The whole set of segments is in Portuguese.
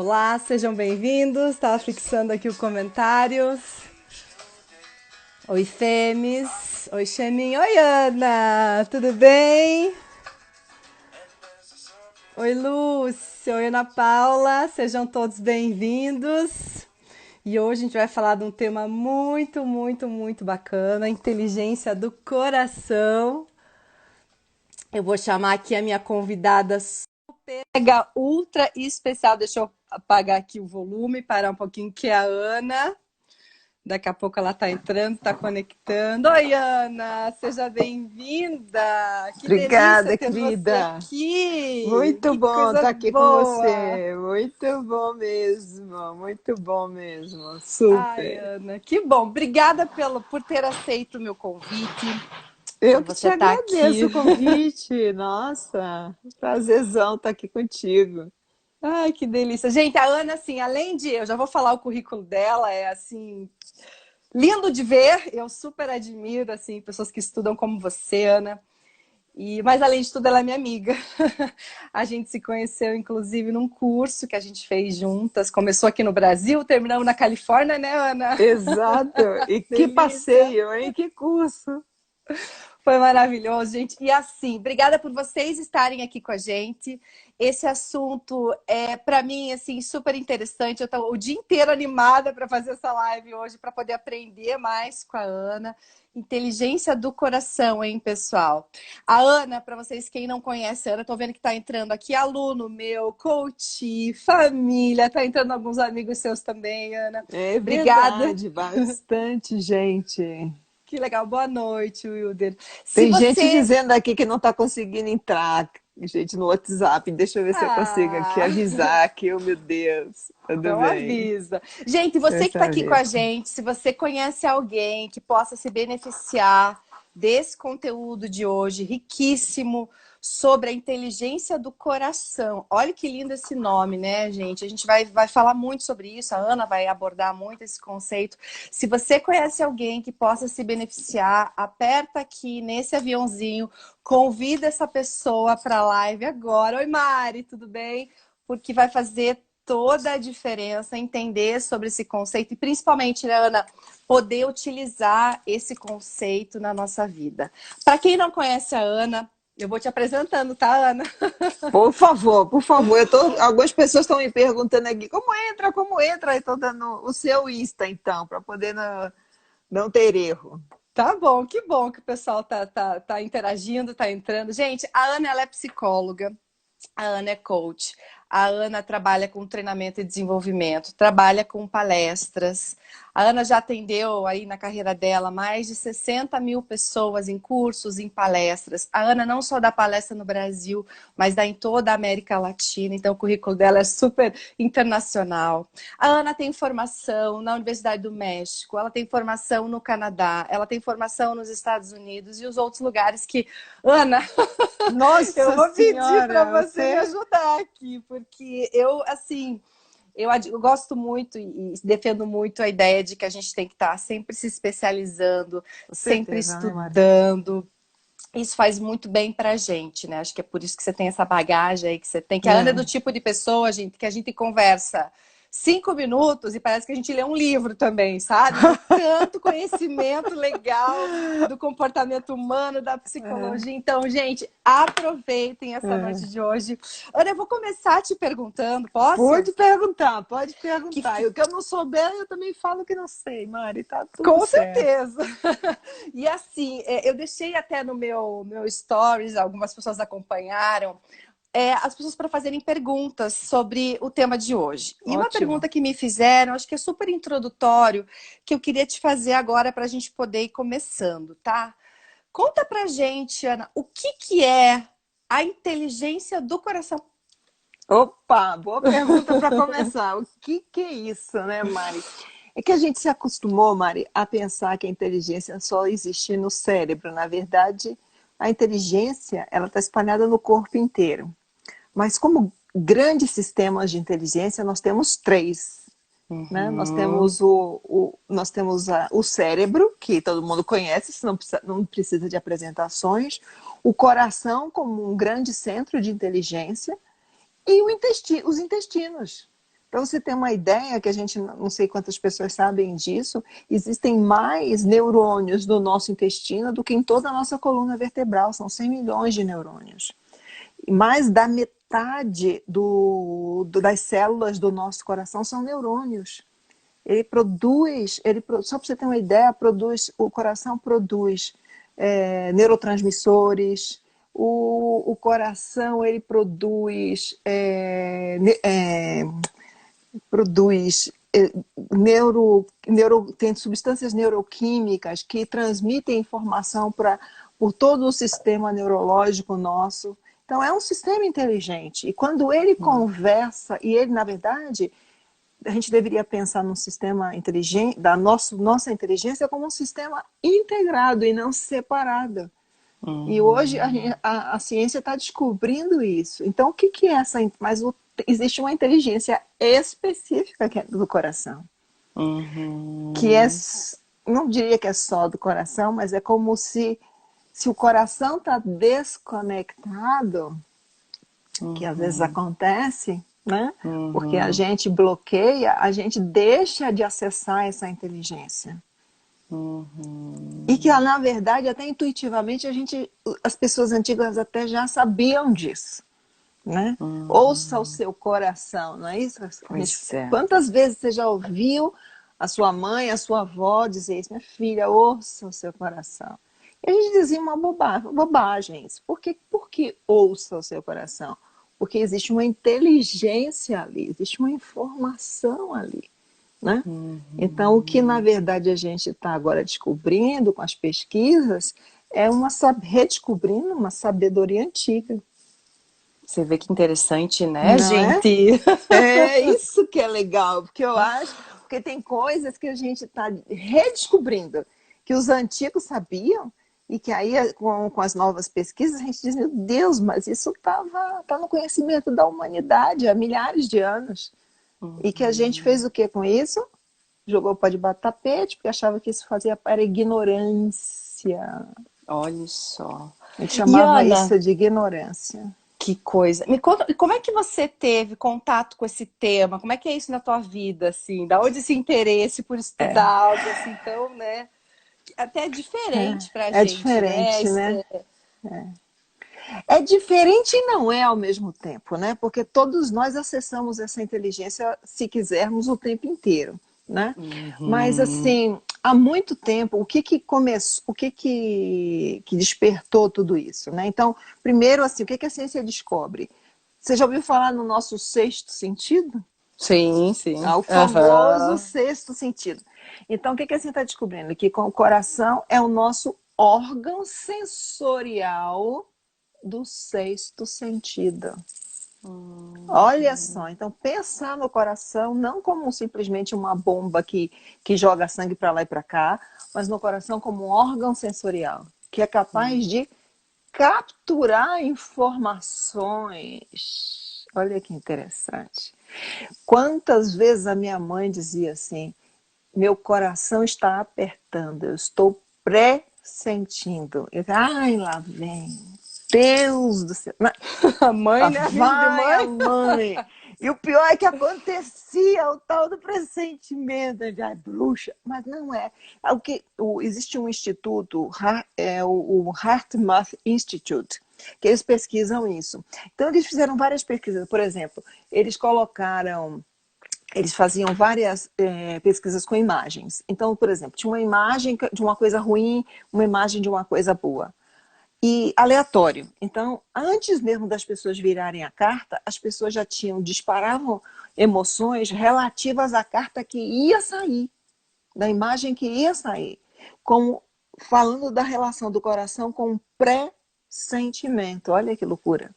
Olá, sejam bem-vindos. Estava fixando aqui os comentários. Oi, Fêmis. Oi, Xanin. Oi, Ana. Tudo bem? Oi, Lúcia. Oi, Ana Paula. Sejam todos bem-vindos. E hoje a gente vai falar de um tema muito bacana, inteligência do coração. Eu vou chamar aqui a minha convidada super ultra especial. Deixa eu apagar aqui o volume, parar um pouquinho, que é a Ana. Daqui a pouco ela está entrando, está conectando. Oi, Ana, seja bem-vinda. Que delícia Obrigada, ter você querida. aqui. Muito Que bom coisa estar aqui com boa. você. Muito bom mesmo. Muito bom mesmo. Ai, Super. Ana, que bom. Obrigada por ter aceito o meu convite, Eu por que você te estar agradeço aqui. o convite. Nossa, prazerzão estar aqui contigo. Ai, que delícia. Gente, a Ana, assim, além de... Eu já vou falar o currículo dela, é assim... Lindo de ver, eu super admiro, assim, pessoas que estudam como você, Ana. Mas, além de tudo, ela é minha amiga. A gente se conheceu, inclusive, num curso que a gente fez juntas. Começou aqui no Brasil, terminamos na Califórnia, né, Ana? Exato. E que Delícia! passeio, hein? Que curso. Foi maravilhoso, gente. E assim, obrigada por vocês estarem aqui com a gente. Esse assunto é, para mim, assim, super interessante. Eu estou o dia inteiro animada para fazer essa live hoje, para poder aprender mais com a Ana. Inteligência do coração, hein, pessoal? A Ana, para vocês quem não conhece a Ana, estou vendo que está entrando aqui aluno meu, coach, família, está entrando alguns amigos seus também, Ana. É Obrigada. verdade, bastante gente. Que legal. Boa noite, Wilder. Se Tem gente você dizendo aqui que não está conseguindo entrar, gente, no WhatsApp. Deixa eu ver se eu consigo aqui Ah, avisar aqui. Oh, meu Deus. Tudo então bem. avisa. Gente, Deixa eu você que está aqui com a saber. gente, se você conhece alguém que possa se beneficiar desse conteúdo de hoje, riquíssimo, sobre a inteligência do coração. Olha que lindo esse nome, né, gente? A gente vai falar muito sobre isso, a Ana vai abordar muito esse conceito. Se você conhece alguém que possa se beneficiar, aperta aqui nesse aviãozinho, convida essa pessoa para a live agora. Oi, Mari, tudo bem? Porque vai fazer toda a diferença entender sobre esse conceito e principalmente, né, Ana, poder utilizar esse conceito na nossa vida. Para quem não conhece a Ana, eu vou te apresentando, tá, Ana? Por favor, por favor. Algumas pessoas estão me perguntando aqui como entra, como entra. Estou dando o seu Insta, então, para poder não ter erro. Tá bom que o pessoal tá interagindo, tá entrando. Gente, a Ana, ela é psicóloga. A Ana é coach. A Ana trabalha com treinamento e desenvolvimento, trabalha com palestras. A Ana já atendeu aí na carreira dela mais de 60 mil pessoas em cursos, em palestras. A Ana não só dá palestra no Brasil, mas dá em toda a América Latina. Então o currículo dela é super internacional. A Ana tem formação na Universidade do México, ela tem formação no Canadá, ela tem formação nos Estados Unidos e os outros lugares que... Ana, eu Nossa vou pedir para Senhora, você me você. ajudar aqui, porque eu, assim, eu gosto muito e defendo muito a ideia de que a gente tem que estar sempre se especializando, Com sempre certeza, né, Mari? estudando. Isso faz muito bem pra gente, né? Acho que é por isso que você tem essa bagagem aí que você tem. Que a Ana é do É. tipo de pessoa, gente, que a gente conversa 5 minutos e parece que a gente lê um livro também, sabe? De tanto conhecimento legal do comportamento humano, da psicologia. Então, gente, aproveitem essa noite É. de hoje. Ana, eu vou começar te perguntando, posso? Pode perguntar, pode Que perguntar. E o que eu não souber, eu também falo que não sei, Mari. Tá tudo Com certo. certeza. E assim, eu deixei até no meu stories, algumas pessoas acompanharam, as pessoas para fazerem perguntas sobre o tema de hoje. E uma Ótimo. pergunta que me fizeram, acho que é super introdutório, que eu queria te fazer agora para a gente poder ir começando, tá? Conta pra gente, Ana, o que que é a inteligência do coração? Opa, boa pergunta para começar. O que é isso, né, Mari? É que a gente se acostumou, Mari, a pensar que a inteligência só existe no cérebro. Na verdade, a inteligência ela está espalhada no corpo inteiro. Mas como grandes sistemas de inteligência, nós temos três. Né? Nós Uhum. temos o cérebro, que todo mundo conhece, não precisa de apresentações, o coração como um grande centro de inteligência, e os intestinos. Para você ter uma ideia, que a gente não sei quantas pessoas sabem disso, existem mais neurônios no nosso intestino do que em toda a nossa coluna vertebral, são 100 milhões de neurônios. E mais da metade das células do nosso coração são neurônios. Só para você ter uma ideia, o coração produz neurotransmissores, o coração ele tem substâncias neuroquímicas que transmitem informação por todo o sistema neurológico nosso. Então, é um sistema inteligente. E quando ele conversa, e ele, na verdade, a gente deveria pensar num sistema inteligente, nossa inteligência como um sistema integrado e não separado. E hoje a ciência está descobrindo isso. Então, o que é essa? Mas existe uma inteligência específica que é do coração. Que não diria que é só do coração, mas é como se o coração está desconectado, que às vezes acontece, né? Porque a gente bloqueia, a gente deixa de acessar essa inteligência. E que, na verdade, até intuitivamente, as pessoas antigas até já sabiam disso. Né? Ouça o seu coração, não é isso? Quantas vezes você já ouviu a sua mãe, a sua avó dizer isso? Minha filha, ouça o seu coração. E a gente dizia uma bobagem isso. Por que ouça o seu coração? Porque existe uma inteligência ali, existe uma informação ali. Né? Então, o que na verdade a gente está agora descobrindo com as pesquisas é redescobrindo uma sabedoria antiga. Você vê que interessante, né, não gente? É isso que é legal, porque eu acho, porque tem coisas que a gente está redescobrindo, que os antigos sabiam, e que aí com as novas pesquisas a gente diz, meu Deus, mas isso tá no conhecimento da humanidade há milhares de anos. E que a gente fez o que com isso? Jogou para debaixo do tapete, porque achava que isso fazia para ignorância. Olha só. A gente chamava isso de ignorância. Que coisa. Me conta, como é que você teve contato com esse tema? Como é que é isso na tua vida, assim? Da onde esse interesse por estudar algo assim tão, né? Até diferente pra gente, diferente, né? É diferente e não é ao mesmo tempo, né? Porque todos nós acessamos essa inteligência, se quisermos, o tempo inteiro, né? Mas, assim, há muito tempo, o que despertou tudo isso, né? Então, primeiro, assim, o que a ciência descobre? Você já ouviu falar no nosso sexto sentido? Sim, sim. O famoso sexto sentido. Então, o que a ciência está descobrindo? Que com o coração é o nosso órgão sensorial do sexto sentido. Olha só, então pensar no coração não como simplesmente uma bomba que joga sangue para lá e para cá, mas no coração como um órgão sensorial, que é capaz de capturar informações. Olha que interessante. Quantas vezes a minha mãe dizia assim, meu coração está apertando, eu estou pressentindo. Eu disse, ai, lá vem. Deus do céu. A mãe, né? Vai a mãe. E o pior é que acontecia o tal do pressentimento. Ai, bruxa. Mas não é. Existe um instituto, o HeartMath Institute, que eles pesquisam isso. Então, eles fizeram várias pesquisas. Por exemplo, eles faziam várias pesquisas com imagens. Então, por exemplo, tinha uma imagem de uma coisa ruim, uma imagem de uma coisa boa. E aleatório. Então, antes mesmo das pessoas virarem a carta, as pessoas já disparavam emoções relativas à carta que ia sair, da imagem que ia sair, falando da relação do coração com o pressentimento. Olha que loucura.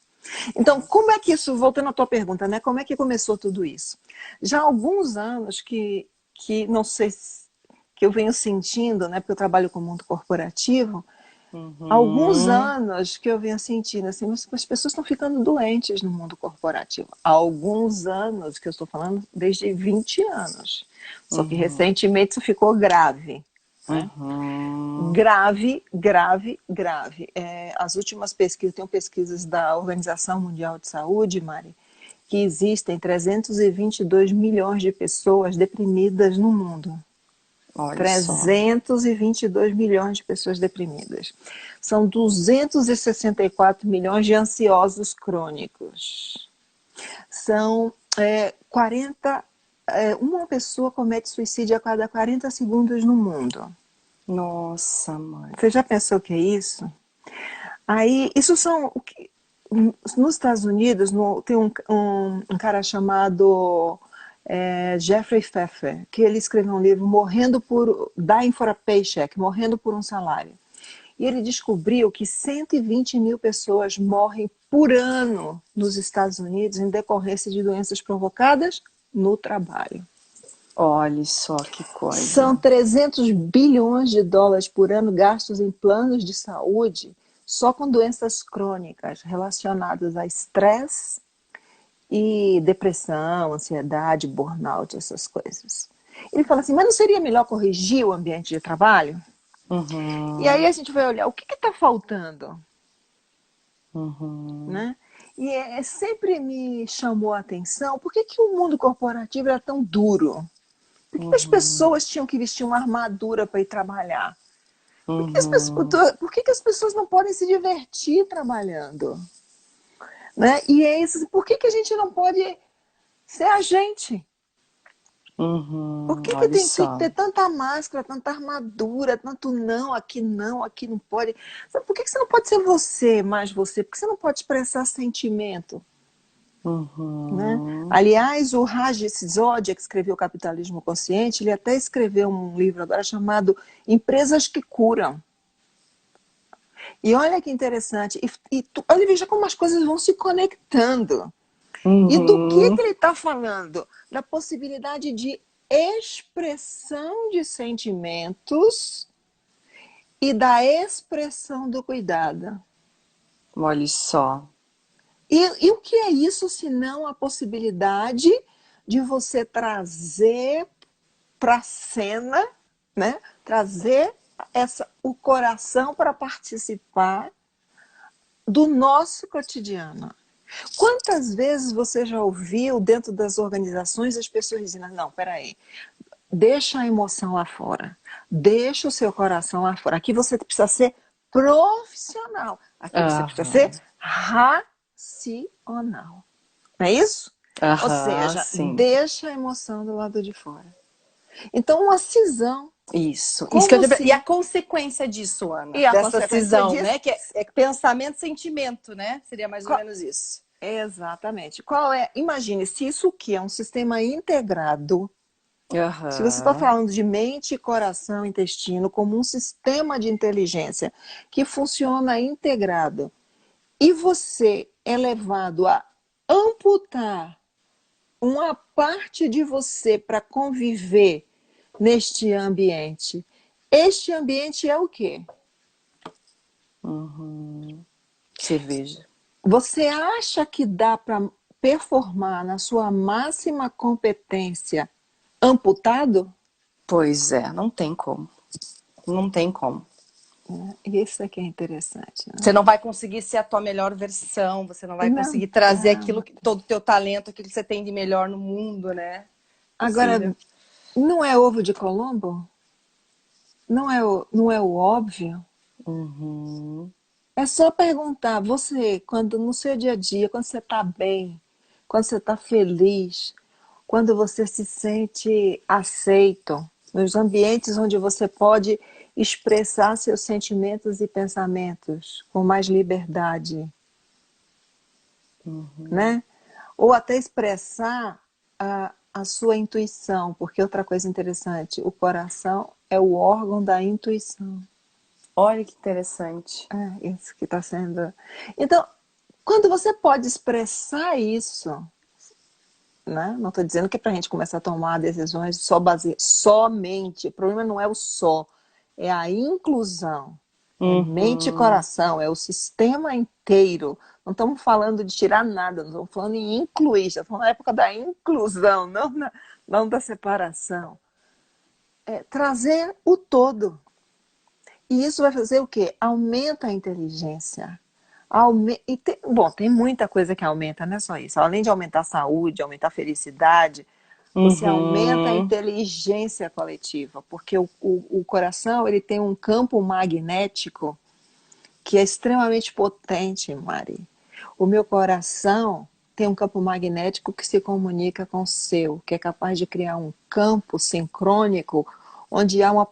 Então, como é que isso, voltando à tua pergunta, né? Como é que começou tudo isso? Já há alguns anos que não sei que eu venho sentindo, né? Porque eu trabalho com o mundo corporativo, alguns anos que eu venho sentindo assim, as pessoas estão ficando doentes no mundo corporativo. Há alguns anos, que eu estou falando desde 20 anos. Só que recentemente isso ficou grave. Né? Grave, grave, grave. As últimas pesquisas, tem pesquisas da Organização Mundial de Saúde, Mari, que existem 322 milhões de pessoas deprimidas no mundo. Olha só. 322 milhões de pessoas deprimidas. São 264 milhões de ansiosos crônicos. São 40... uma pessoa comete suicídio a cada 40 segundos no mundo. Nossa, mãe. Você já pensou o que é isso? Aí, isso são... Nos Estados Unidos, tem um cara chamado Jeffrey Pfeffer, que ele escreveu um livro, Dying for a Paycheck, Morrendo por um Salário. E ele descobriu que 120 mil pessoas morrem por ano nos Estados Unidos em decorrência de doenças provocadas no trabalho. Olha só que coisa. São 300 bilhões de dólares por ano gastos em planos de saúde só com doenças crônicas relacionadas a estresse e depressão, ansiedade, burnout, essas coisas. Ele fala assim, mas não seria melhor corrigir o ambiente de trabalho? Uhum. E aí a gente vai olhar o que está faltando. Uhum. Né? E sempre me chamou a atenção, por que o mundo corporativo era tão duro? Por que as pessoas tinham que vestir uma armadura para ir trabalhar? Por que as pessoas não podem se divertir trabalhando? Né? E é isso, por que a gente não pode ser a gente? Por que tem que ter tanta máscara, tanta armadura, tanto não, aqui não pode? Sabe, por que você não pode ser você, mais você? Por que você não pode expressar sentimento? Né? Aliás, o Raj Sisodia, que escreveu o Capitalismo Consciente, ele até escreveu um livro agora chamado Empresas que Curam. E olha que interessante, olha, veja como as coisas vão se conectando. E do que ele está falando? Da possibilidade de expressão de sentimentos e da expressão do cuidado. Olha só. E o que é isso, senão a possibilidade de você trazer para a cena, né? Trazer o coração para participar do nosso cotidiano. Quantas vezes você já ouviu dentro das organizações as pessoas dizendo, não, peraí, deixa a emoção lá fora, deixa o seu coração lá fora. Aqui você precisa ser profissional, aqui você precisa ser racional. Não é isso? Ou seja, sim. deixa a emoção do lado de fora. Então, uma cisão. Isso que eu E a consequência disso, Ana? Dessa cisão, né? Que é pensamento e sentimento, né? Seria mais ou menos isso. Exatamente. Imagine, se isso que é um sistema integrado, se você está falando de mente, coração, intestino, como um sistema de inteligência que funciona integrado, e você é levado a amputar uma parte de você para conviver neste ambiente. Este ambiente é o quê? Cerveja. Você acha que dá para performar na sua máxima competência amputado? Pois é, não tem como. Não tem como. Isso aqui é interessante. Né? Você não vai conseguir ser a tua melhor versão, você não vai conseguir trazer aquilo, todo o teu talento, aquilo que você tem de melhor no mundo, né? Agora, não é ovo de Colombo? Não é o óbvio? É só perguntar, você, quando no seu dia a dia, quando você está bem, quando você está feliz, quando você se sente aceito, nos ambientes onde você pode expressar seus sentimentos e pensamentos com mais liberdade, né? Ou até expressar a sua intuição, porque outra coisa interessante, o coração é o órgão da intuição. Olha que interessante. É isso que está sendo. Então, quando você pode expressar isso, né? Não estou dizendo que é para a gente começar a tomar decisões somente. O problema não é o só, é a inclusão. É mente e coração, é o sistema inteiro. Não estamos falando de tirar nada, não estamos falando em incluir, estamos falando na época da inclusão, não da separação. É trazer o todo. E isso vai fazer o quê? Aumenta a inteligência, Bom, tem muita coisa que aumenta, não é só isso. Além de aumentar a saúde, aumentar a felicidade, você aumenta a Uhum. inteligência coletiva, porque o coração ele tem um campo magnético que é extremamente potente, Mari. O meu coração tem um campo magnético que se comunica com o seu, que é capaz de criar um campo sincrônico, onde há uma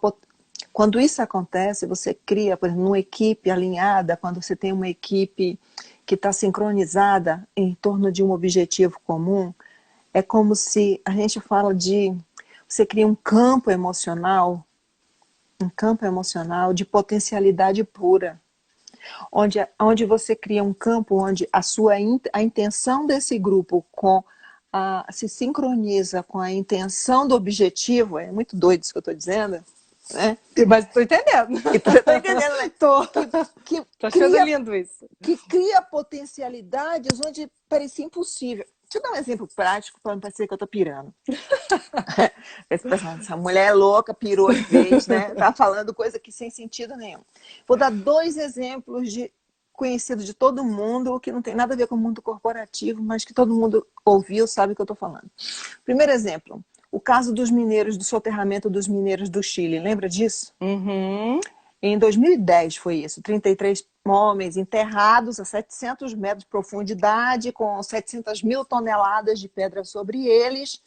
quando isso acontece, você cria, por exemplo, uma equipe alinhada, quando você tem uma equipe que está sincronizada em torno de um objetivo comum, é como se a gente fala de você cria um campo emocional de potencialidade pura, onde você cria um campo onde a intenção desse grupo se sincroniza com a intenção do objetivo. É muito doido isso que eu estou dizendo, né? Mas tô entendendo. Tá entendendo, né? Tô. Que Tô achando cria, lindo isso. que cria potencialidades onde parecia impossível. Deixa eu dar um exemplo prático para não parecer que eu tô pirando. Essa mulher é louca, pirou de vez, né? Tá falando coisa que sem sentido nenhum. Vou dar dois exemplos de conhecido de todo mundo, que não tem nada a ver com o mundo corporativo, mas que todo mundo ouviu, sabe o que eu tô falando. Primeiro exemplo, o caso dos mineiros, do soterramento dos mineiros do Chile. Lembra disso? Uhum. Em 2010 foi isso, 33 homens enterrados a 700 metros de profundidade, com 700 mil toneladas de pedra sobre eles.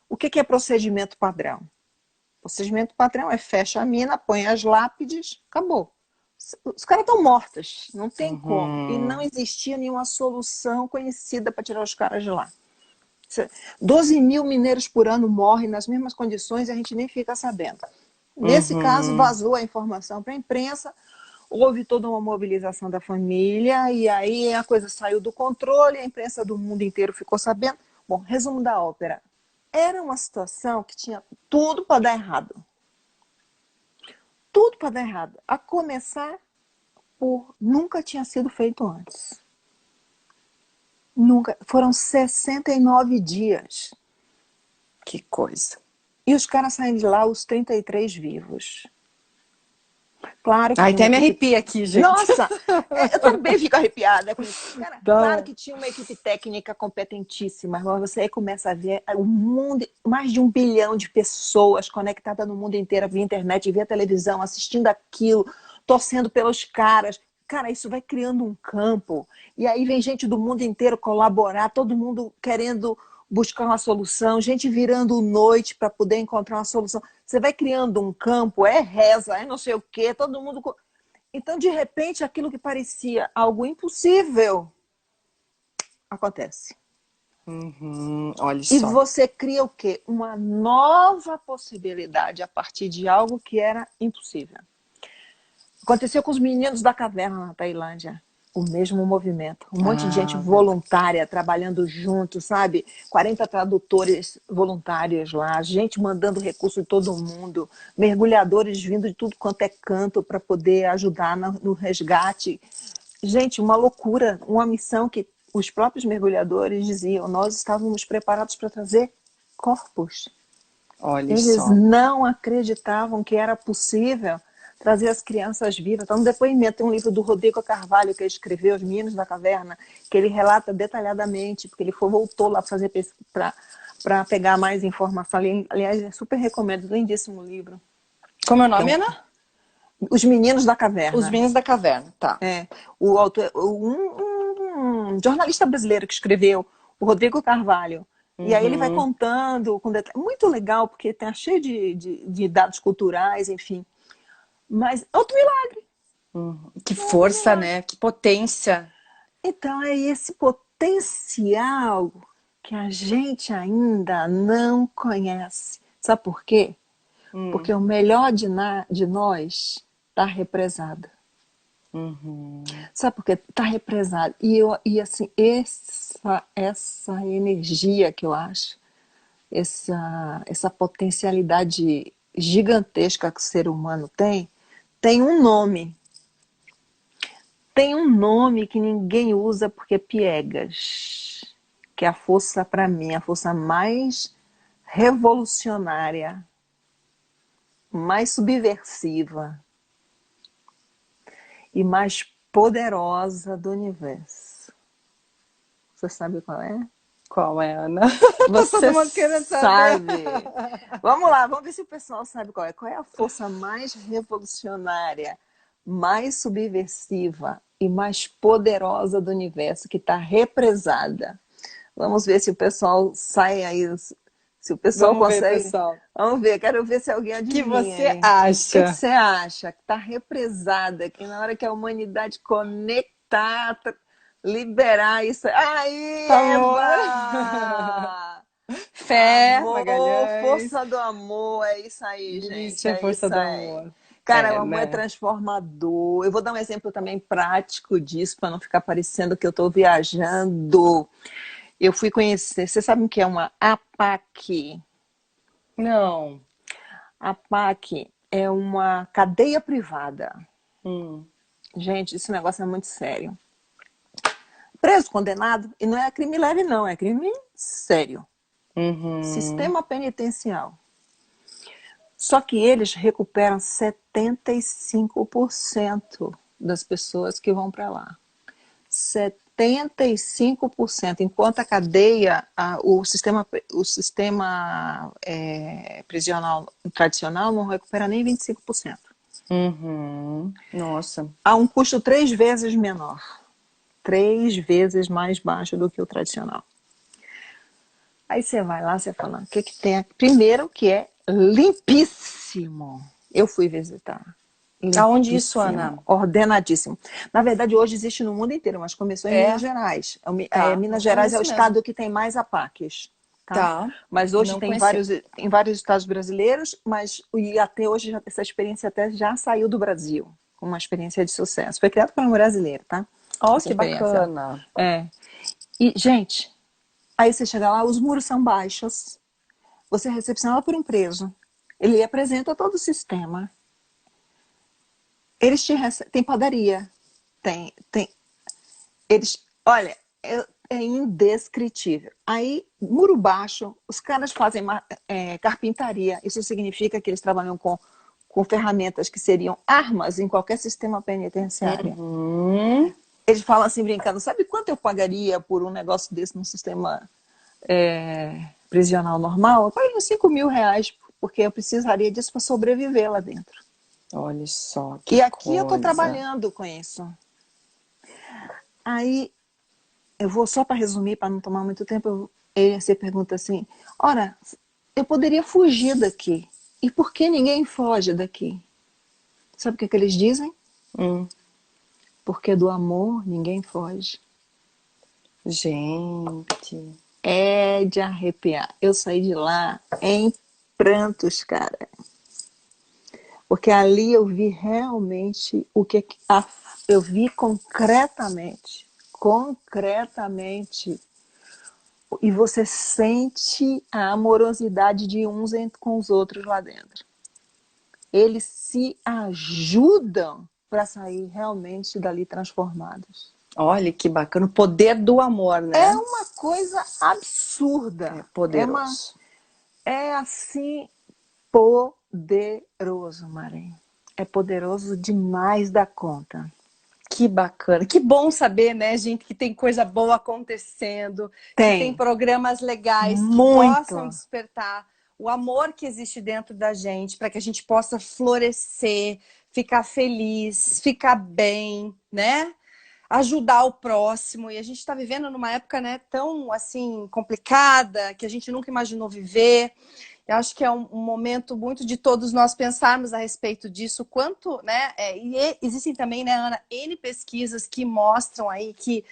O que é procedimento padrão? Procedimento padrão é fecha a mina, põe as lápides, acabou. Os caras estão mortos, não tem como. E não Uhum. existia nenhuma solução conhecida para tirar os caras de lá. 12 mil mineiros por ano morrem nas mesmas condições e a gente nem fica sabendo. Nesse caso, Uhum. vazou a informação para a imprensa, houve toda uma mobilização da família, e aí a coisa saiu do controle, a imprensa do mundo inteiro ficou sabendo. Bom, resumo da ópera. Era uma situação que tinha tudo para dar errado. Tudo para dar errado. A começar por nunca tinha sido feito antes. Nunca. Foram 69 dias. Que coisa. E os caras saem de lá, os 33 vivos. Claro que Ai, tinha uma até me equipe. arrepia aqui, gente. Nossa, eu também fico arrepiada com isso. Cara, claro Então, que tinha uma equipe técnica competentíssima, mas você aí começa a ver o mundo, mais de 1 bilhão de pessoas conectadas no mundo inteiro via internet, via televisão, assistindo aquilo, torcendo pelos caras. Cara, isso vai criando um campo. E aí vem gente do mundo inteiro colaborar, todo mundo querendo buscar uma solução, gente virando noite para poder encontrar uma solução. Você vai criando um campo, é reza, é não sei o quê, todo mundo. Então, de repente, aquilo que parecia algo impossível acontece. olha E só. você cria o quê? Uma nova possibilidade a partir de algo que era impossível. Aconteceu com os meninos da caverna na Tailândia. O mesmo movimento. Um monte de gente Ah, verdade. voluntária trabalhando junto, sabe? 40 tradutores voluntários lá, gente mandando recurso de todo mundo, mergulhadores vindo de tudo quanto é canto para poder ajudar no resgate. Gente, uma loucura, uma missão que os próprios mergulhadores diziam, nós estávamos preparados para trazer corpos. Olha Eles só. não acreditavam que era possível trazer as crianças vivas. Então, no depoimento, tem um livro do Rodrigo Carvalho que ele escreveu, Os Meninos da Caverna, que ele relata detalhadamente, porque ele voltou lá para pegar mais informação. Aliás, eu super recomendo, lindíssimo livro. Como é o Que é nome, Ana? Os Meninos da Os Caverna. Meninos da Caverna. Tá. O autor, um jornalista brasileiro que escreveu, o Rodrigo Carvalho. E aí ele vai Uhum. contando com detalhes. Muito legal, porque está cheio de dados culturais, enfim. Mas outro milagre. Que Outro força, milagre. né? Que potência. Então é esse potencial que a gente ainda não conhece. Sabe por quê? Porque Hum. o melhor de nós está represado. Uhum. Sabe por quê? Está represado. E assim, essa energia que eu acho, essa potencialidade gigantesca que o ser humano tem um nome. Tem um nome que ninguém usa porque é piegas, que é a força, para mim, a força mais revolucionária, mais subversiva e mais poderosa do universo. Você sabe qual é? Qual é, Ana? Você Todo mundo querendo sabe. saber. Vamos lá, vamos ver se o pessoal sabe qual é. Qual é a força mais revolucionária, mais subversiva e mais poderosa do universo que está represada? Vamos ver se o pessoal sai aí, se o pessoal Vamos ver, consegue. pessoal. Vamos ver, quero ver se alguém O que adivinha você aí. O que acha? você acha que está represada, que na hora que a humanidade conectar, liberar isso. Aí, Amor. Eva! Fé, Amor, Magalhães. força do amor, é isso aí, gente, Existe a é força isso do aí. amor. Cara, o É, amor é né? transformador. Eu vou dar um exemplo também prático disso, para não ficar parecendo que eu estou viajando. Eu fui conhecer, você sabe o que é uma APAC? Não. A APAC é uma cadeia privada. Hum. Gente, esse negócio é muito sério. Preso, condenado, e não é crime leve não, é crime sério. Uhum. Sistema penitencial. Só que eles recuperam 75% das pessoas que vão para lá. 75%, enquanto a cadeia, o sistema prisional tradicional não recupera nem 25%. Uhum. Nossa. Há um custo 3 vezes menor, 3 vezes mais baixo do que o tradicional. Aí você vai lá, você fala, o que que tem aqui? Primeiro que é limpíssimo. Eu fui visitar. Aonde isso, Limpíssimo, Ana? ordenadíssimo. Na verdade, hoje existe no mundo inteiro, mas começou em Minas É, Gerais. tá. Minas Não Gerais é o conheço mesmo. estado que tem mais APACs, tá? Tá. Mas hoje Não conhecia. tem vários estados brasileiros, e até hoje essa experiência até já saiu do Brasil, com uma experiência de sucesso. Foi criado por um brasileiro, tá? Ó, Essa que experiência. bacana. É. E, gente, aí você chega lá, os muros são baixos, você é recepcionado por um preso, ele apresenta todo o sistema, eles te tem padaria, tem, eles, olha, é indescritível. Aí, muro baixo, os caras fazem carpintaria, isso significa que eles trabalham com ferramentas que seriam armas em qualquer sistema penitenciário. Uhum. Eles falam assim, brincando, sabe quanto eu pagaria por um negócio desse num sistema prisional normal? Eu paguei uns 5 mil reais, porque eu precisaria disso para sobreviver lá dentro. Olha só que E aqui eu estou coisa. trabalhando com isso. Aí, eu vou só para resumir, para não tomar muito tempo, você pergunta assim, ora, eu poderia fugir daqui. E por que ninguém foge daqui? Sabe o que eles dizem? Hum. Porque do amor ninguém foge. Gente. É de arrepiar. Eu saí de lá em prantos, cara. Porque ali eu vi realmente eu vi concretamente, e você sente a amorosidade de uns com os outros lá dentro. Eles se ajudam para sair realmente dali transformados. Olha que bacana. O poder do amor, É né? uma coisa É absurda. poderoso. É assim poderoso, Marinho. É poderoso demais da conta. Que bacana. Que bom saber, né, gente, que tem coisa boa acontecendo, que tem Tem programas legais que possam muito. despertar o amor que existe dentro da gente, para que a gente possa florescer, ficar feliz, ficar bem, né? Ajudar o próximo. E a gente está vivendo numa época, né, tão assim complicada, que a gente nunca imaginou viver. Eu acho que é um momento muito de todos nós pensarmos a respeito disso, quanto, né? Existem também, né, Ana, N pesquisas que mostram aí que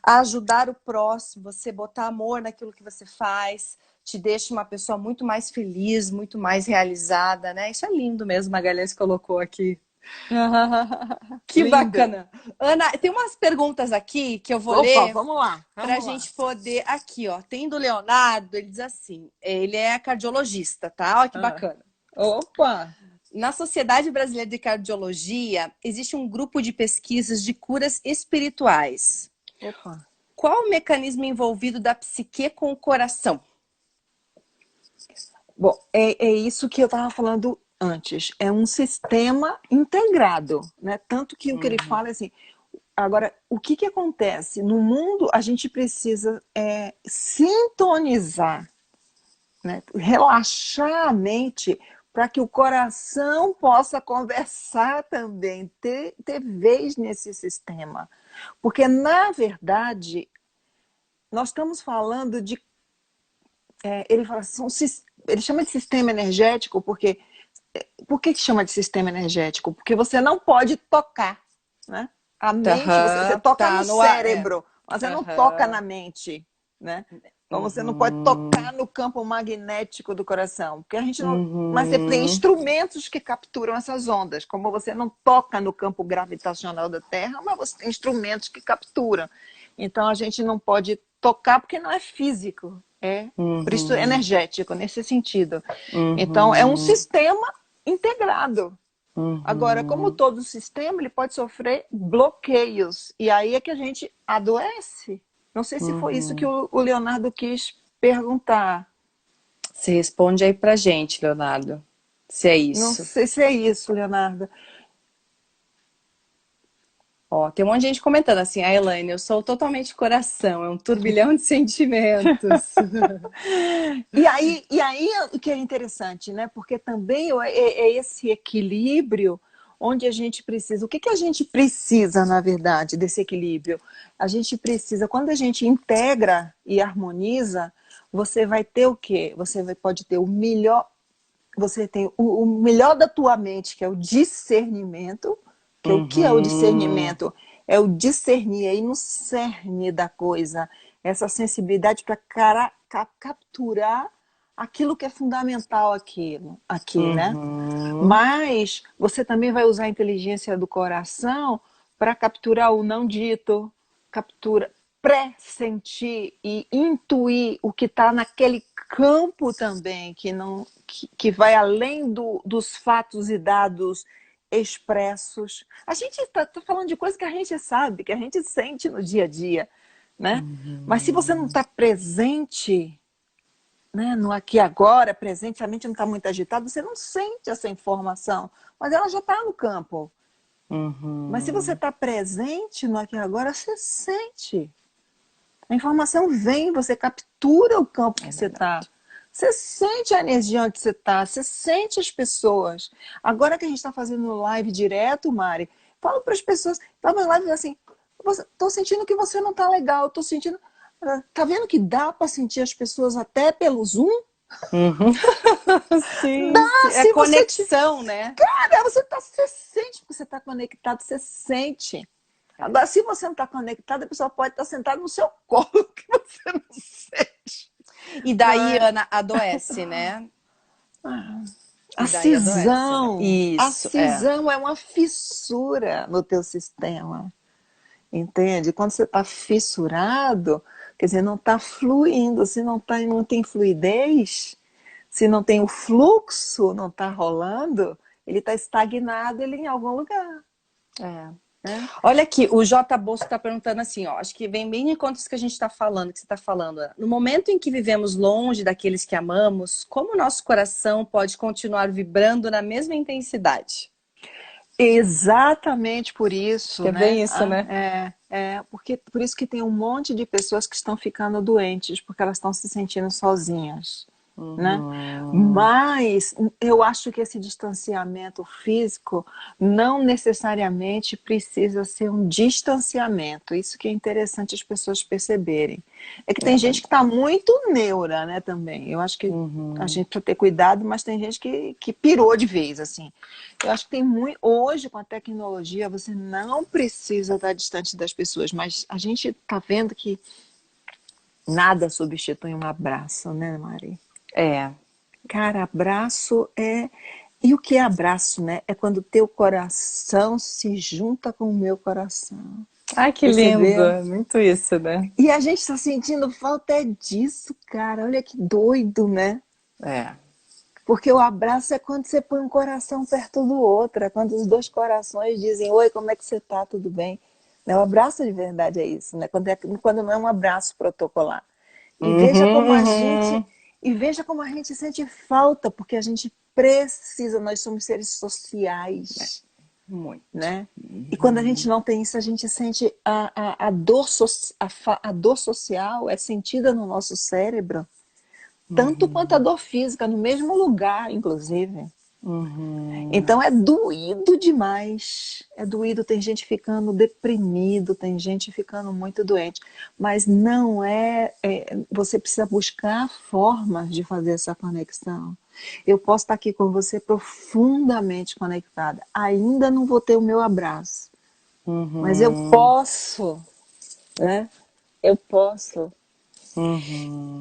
ajudar o próximo, você botar amor naquilo que você faz, te deixa uma pessoa muito mais feliz, muito mais realizada, né? Isso é lindo mesmo, Magalhães colocou aqui. Que Lindo. bacana. Ana, tem umas perguntas aqui que eu vou Opa, ler vamos lá, para a vamos lá. gente poder... Aqui, ó, tem do Leonardo, ele diz assim, ele é cardiologista, tá? Olha que Ah. bacana. Opa! Na Sociedade Brasileira de Cardiologia, existe um grupo de pesquisas de curas espirituais. Opa! Qual o mecanismo envolvido da psique com o coração? Bom, é isso que eu estava falando antes. É um sistema integrado, né? Tanto que o que ele fala é assim, Agora, o que acontece? No mundo, a gente precisa sintonizar, né? Relaxar a mente para que o coração possa conversar também, ter vez nesse sistema. Porque, na verdade, nós estamos falando de... ele fala assim, ele chama de sistema energético porque... Por que chama de sistema energético? Porque você não pode tocar, né? A mente, você toca Tá no no ar, cérebro, mas você não toca na mente, né? Então você não pode tocar no campo magnético do coração, porque a gente não... Mas você tem instrumentos que capturam essas ondas, como você não toca no campo gravitacional da Terra, mas você tem instrumentos que capturam. Então a gente não pode tocar porque não é físico, por isso energético, nesse sentido. Então é um sistema integrado. Agora, como todo sistema, ele pode sofrer bloqueios. E aí é que a gente adoece. Não sei se foi isso que o Leonardo quis perguntar. Você responde aí pra gente, Leonardo, se é Não isso. sei se é isso, Leonardo. Ó, tem um monte de gente comentando assim, a Elaine, eu sou totalmente coração, é um turbilhão de sentimentos. E aí o que é interessante, né? Porque também é esse equilíbrio onde a gente precisa... O que a gente precisa, na verdade, desse equilíbrio? A gente precisa, quando a gente integra e harmoniza, você vai ter o quê? Pode ter o melhor... Você tem o melhor da tua mente, que é o discernimento. Que o que é o discernimento? É o discernir aí no cerne da coisa. Essa sensibilidade para capturar aquilo que é fundamental aqui, né? Mas você também vai usar a inteligência do coração para capturar o não dito, pressentir e intuir o que está naquele campo também, que vai além dos fatos e dados expressos. A gente está falando de coisas que a gente sabe, que a gente sente no dia a dia, né? Mas se você não está presente, né, no aqui e agora, presente, a mente não está muito agitada, você não sente essa informação, mas ela já está no campo. Mas se você está presente no aqui e agora, você sente. A informação vem, você captura o campo que você está. Você sente a energia onde você está, você sente as pessoas. Agora que a gente está fazendo live direto, Mari, fala para as pessoas, estava em live assim, estou sentindo que você não está legal, estou sentindo... Tá vendo que dá para sentir as pessoas até pelo Zoom? Sim, Dá, sim. É se conexão, né? Cara, você sente, porque você está conectado, você sente. Agora, se você não está conectado, a pessoa pode estar sentada no seu colo, que você não sente. E daí, Ana, adoece, né? A E daí adoece, né? cisão. A Isso, cisão é uma fissura no teu sistema. Entende? Quando você está fissurado, quer dizer, não está fluindo. Se não tem fluidez, se não tem o fluxo, não está rolando, ele está estagnado ele em algum lugar. Olha aqui, o J. Bosco está perguntando assim, ó, acho que vem bem de encontro isso que a gente está falando, que você está falando. Ana. No momento em que vivemos longe daqueles que amamos, como o nosso coração pode continuar vibrando na mesma intensidade? Exatamente por isso, Que é né? bem isso, né? Porque por isso que tem um monte de pessoas que estão ficando doentes, porque elas estão se sentindo sozinhas, né? Mas eu acho que esse distanciamento físico não necessariamente precisa ser um distanciamento. Isso que é interessante as pessoas perceberem. É que tem gente que está muito neura, né, também. Eu acho que a gente precisa ter cuidado, mas tem gente que pirou de vez, assim. Eu acho que tem muito... Hoje, com a tecnologia, você não precisa estar distante das pessoas, mas a gente está vendo que nada substitui um abraço, né, Mari? Cara, abraço é... E o que é abraço, né? É quando o teu coração se junta com o meu coração. Ai, que lindo. É muito isso, né? E a gente está sentindo falta disso, cara. Olha que doido, né? Porque o abraço é quando você põe um coração perto do outro. É quando os dois corações dizem, oi, como é que você tá? Tudo bem? O abraço de verdade é isso, né? Quando não é um abraço protocolar. E veja como a gente... E veja como a gente sente falta, porque a gente precisa, nós somos seres sociais. Muito. né? E quando a gente não tem isso, a gente sente a dor, a dor social é sentida no nosso cérebro, tanto quanto a dor física, no mesmo lugar, inclusive. Então é doído demais. É doído, tem gente ficando deprimido, tem gente ficando muito doente. Mas não você precisa buscar formas de fazer essa conexão. Eu posso estar aqui com você profundamente conectada. Ainda não vou ter o meu abraço. Mas eu posso, né? Eu posso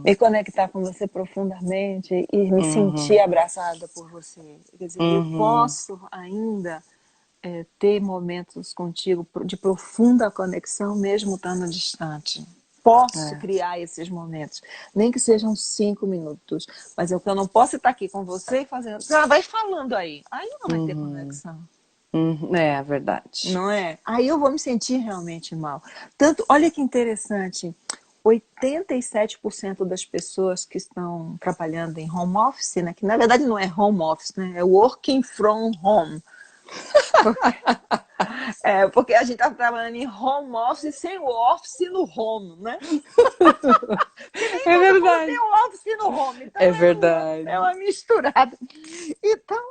me conectar com você profundamente e me sentir abraçada por você. Quer dizer, eu posso ainda ter momentos contigo de profunda conexão, mesmo estando distante. Posso criar esses momentos, nem que sejam 5 minutos, mas eu não posso estar aqui com você e fazendo. Vai falando aí. Aí não vai ter conexão. É verdade. Não é? Aí eu vou me sentir realmente mal. Tanto, olha que interessante, 87% das pessoas que estão trabalhando em home office, né, que na verdade não é home office, né, é working from home. Porque a gente está trabalhando em home office sem o office no home, né? Nem É todo mundo verdade. tem o office no home. Então É verdade. é uma misturada. Então,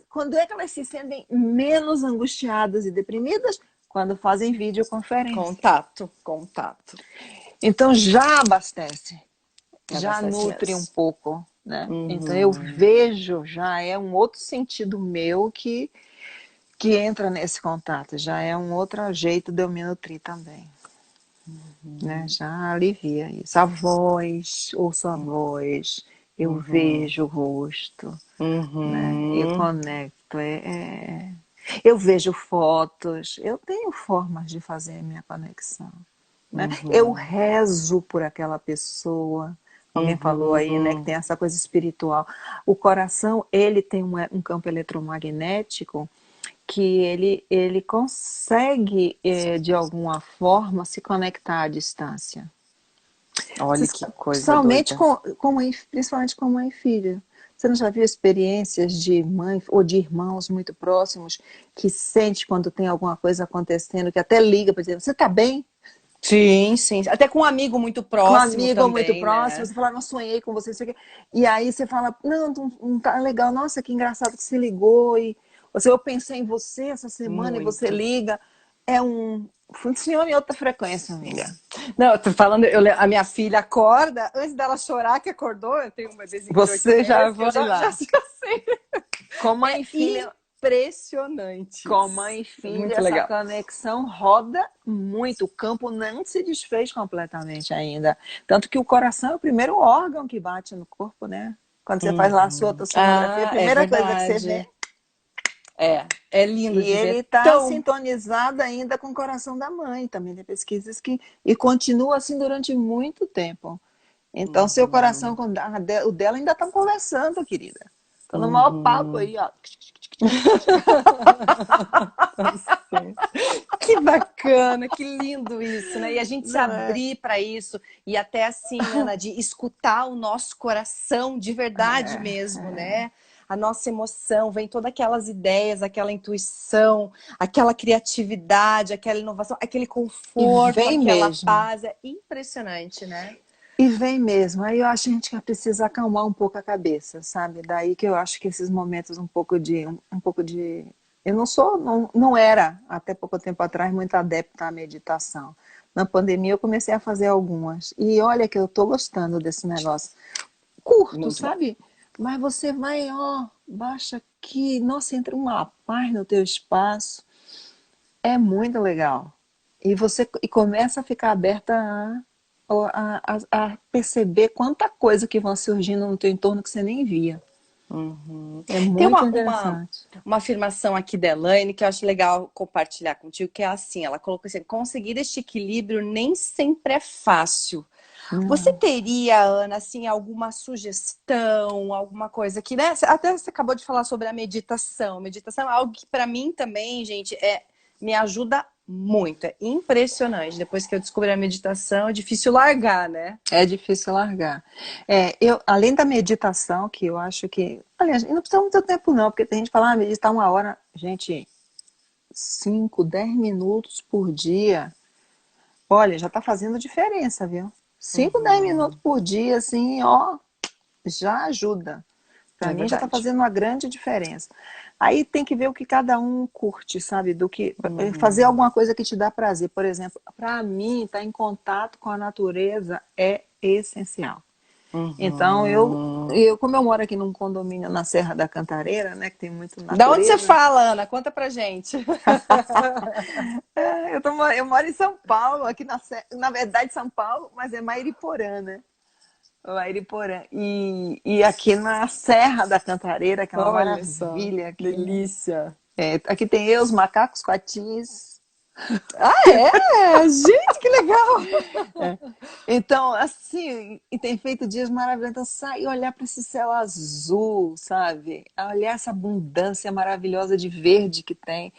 quando é que elas se sentem menos angustiadas e deprimidas? Quando fazem videoconferência. Contato. Então já abastece, já Abastece nutre um mesmo. pouco, né? Então eu vejo, já é um outro sentido meu que entra nesse contato, já é um outro jeito de eu me nutrir também. Né? Já alivia isso. A voz, ouço a voz, eu vejo o rosto, né? Eu conecto. Eu vejo fotos, eu tenho formas de fazer a minha conexão. Né? Eu rezo por aquela pessoa. Alguém falou aí, né, que tem essa coisa espiritual. O coração, ele tem um campo eletromagnético que ele consegue, de alguma forma, se conectar à distância. Olha que coisa Principalmente doida. principalmente com mãe e filha. Você não já viu experiências de mãe ou de irmãos muito próximos que sente quando tem alguma coisa acontecendo, que até liga para dizer, você está bem? Sim. Até com um amigo muito Com um próximo amigo muito também, próximo, né? você fala, não sonhei com você, isso aqui. E aí você fala, não tá legal, nossa, que engraçado que você ligou, e eu pensei em você essa semana e você Muito. liga. Funciona em outra frequência, amiga. Não, eu tô falando, a minha filha acorda, antes dela chorar que acordou, eu tenho um bebezinho de 8 Você já meses, eu vai já lá. sei. Com mãe e filha, Impressionante. com mãe e É filha, muito essa legal. conexão roda muito. O campo não se desfez completamente ainda. Tanto que o coração é o primeiro órgão que bate no corpo, né? Quando você faz lá a sua sonografia, a É primeira coisa que você vê. verdade. É lindo E de ele ver está tão... sintonizado ainda com o coração da mãe. Também tem pesquisas que... E continua assim durante muito tempo. Então, seu coração, o dela ainda estão conversando, querida. Estão no maior papo aí, ó. Sim. Que bacana, que lindo isso, né? E a gente se Não é? abrir para isso e até assim, Ana, de escutar o nosso coração de verdade mesmo, né? A nossa emoção, vem todas aquelas ideias, aquela intuição, aquela criatividade, aquela inovação, aquele E conforto, vem aquela mesmo. paz. É impressionante, né? E vem mesmo. Aí eu acho que a gente precisa acalmar um pouco a cabeça, sabe? Daí que eu acho que esses momentos um pouco de... Eu não era, até pouco tempo atrás, muito adepta à meditação. Na pandemia eu comecei a fazer algumas. E olha que eu tô gostando desse negócio. Curto, Muito bom. sabe? Mas você vai, ó, baixa aqui, nossa, entra uma paz no teu espaço. É muito legal. E você começa a ficar aberta a perceber quanta coisa que vão surgindo no teu entorno que você nem via. É Tem muito interessante. uma afirmação aqui da Elaine que eu acho legal compartilhar contigo, que é assim, ela colocou assim, conseguir este equilíbrio nem sempre é fácil. Você Não. teria, Ana, assim, alguma sugestão, alguma coisa que, né? Até você acabou de falar sobre a meditação. Meditação é algo que para mim também, gente, me ajuda muito. É impressionante. Depois que eu descobri a meditação, é difícil largar, né? É difícil largar. Além da meditação, que eu acho que. Aliás, não precisa muito tempo, não, porque tem gente que fala, meditar 1 hora. Gente, 5, 10 minutos por dia. Olha, já está fazendo diferença, viu? 5, 10 minutos por dia, assim, ó, já ajuda. Para É mim já está verdade. fazendo uma grande diferença. Aí tem que ver o que cada um curte, sabe? Do que fazer alguma coisa que te dá prazer. Por exemplo, para mim, estar em contato com a natureza é essencial. Então, como eu moro aqui num condomínio na Serra da Cantareira, né, que tem muito Da onde você natureza. fala, Ana? Conta pra gente. Eu moro em São Paulo, aqui na verdade São Paulo, mas é Mairiporã, né? Mairiporã. E aqui na Serra da Cantareira, aquela Olha só, maravilha aqui, né? delícia. Aqui tem eu, os macacos, coatis. Ah, é? Gente, que legal! Então, assim, e tem feito dias maravilhosos. Então, sair e olhar para esse céu azul, sabe? Olhar essa abundância maravilhosa de verde que tem.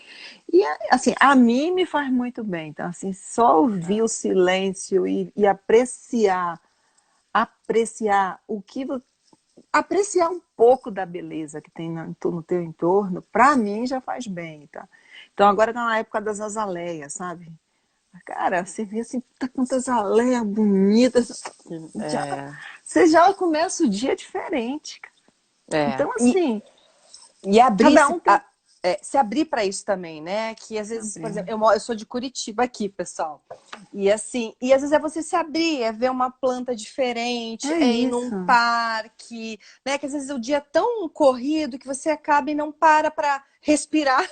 E, assim, a mim me faz muito bem. Então, assim, só ouvir o silêncio e apreciar apreciar um pouco da beleza que tem no teu entorno, para mim já faz bem, tá? Então agora tá na época das azaleias, sabe? Cara, você vê assim, tá com azaleia bonitas, É, você já começa o dia diferente. é. Então assim, E abrir cada um tem se abrir para isso também, né? Que às que vezes, por abrir. exemplo, eu sou de Curitiba aqui, pessoal. E assim, e às vezes é você se abrir, é ver uma planta diferente, É é ir num isso. parque, né? Que às vezes o dia é tão corrido que você acaba e não para respirar,